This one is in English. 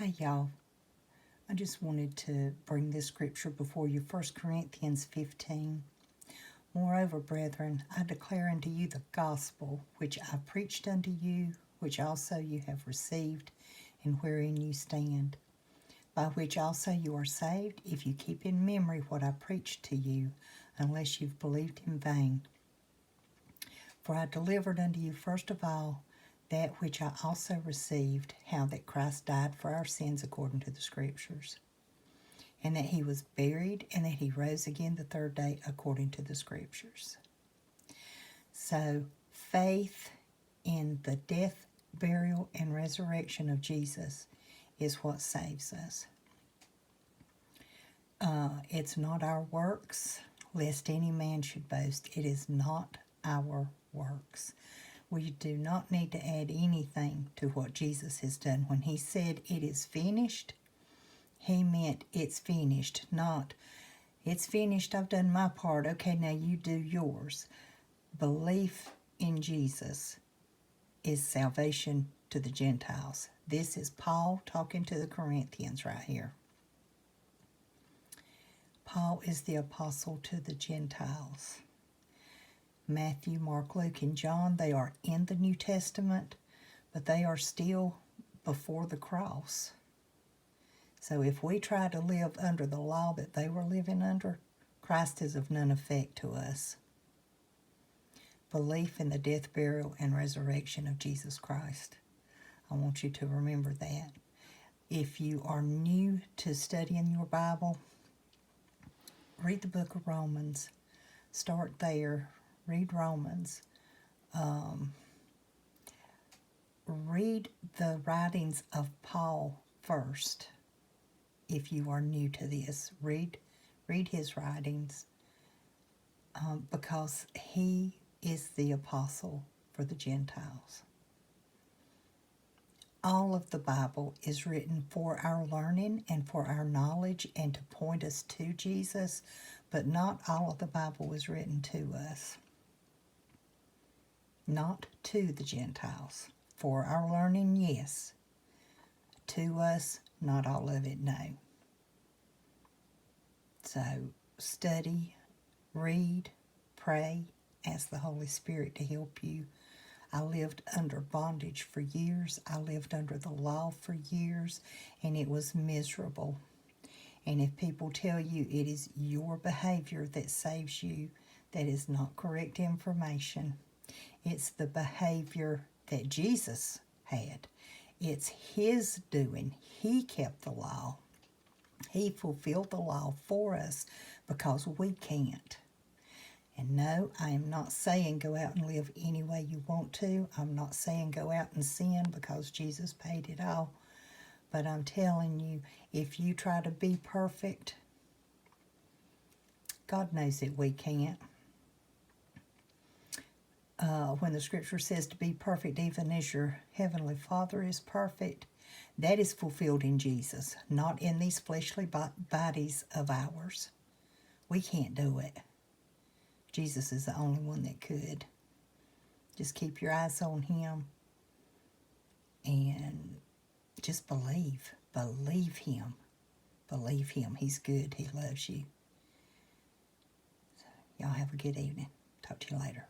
Hey y'all, I just wanted to bring this scripture before you, 1 Corinthians 15. Moreover, brethren, I declare unto you the gospel which I preached unto you, which also you have received, and wherein you stand, by which also you are saved, if you keep in memory what I preached to you, unless you've believed in vain. For I delivered unto you first of all that which I also received, how that Christ died for our sins according to the Scriptures, and that he was buried, and that he rose again the third day according to the Scriptures. So, faith in the death, burial, and resurrection of Jesus is what saves us. It's not our works, lest any man should boast. It is not our works. We do not need to add anything to what Jesus has done. When he said it is finished, he meant it's finished, not it's finished, I've done my part, okay, now you do yours. Belief in Jesus is salvation to the Gentiles. This is Paul talking to the Corinthians right here. Paul is the apostle to the Gentiles. Matthew, Mark, Luke, and John, they are in the New Testament, but they are still before the cross. So if we try to live under the law that they were living under, Christ is of none effect to us. Belief in the death, burial, and resurrection of Jesus Christ. I want you to remember that. If you are new to studying your Bible, read the book of Romans. Start there. Read Romans. Read the writings of Paul first. If you are new to this, read his writings, because he is the apostle for the Gentiles. All of the Bible is written for our learning and for our knowledge and to point us to Jesus, but not all of the Bible was written to us. Not to the Gentiles. For our learning, yes. To us, not all of it, no. So, study, read, pray, ask the Holy Spirit to help you. I lived under bondage for years. I lived under the law for years, and it was miserable. And if people tell you it is your behavior that saves you, that is not correct information. It's the behavior that Jesus had. It's his doing. He kept the law. He fulfilled the law for us because we can't. And no, I am not saying go out and live any way you want to. I'm not saying go out and sin because Jesus paid it all. But I'm telling you, if you try to be perfect, God knows that we can't. When the scripture says to be perfect even as your heavenly Father is perfect, that is fulfilled in Jesus, not in these fleshly bodies of ours. We can't do it. Jesus is the only one that could. Just keep your eyes on him and just believe. Believe him. Believe him. He's good. He loves you. So, y'all have a good evening. Talk to you later.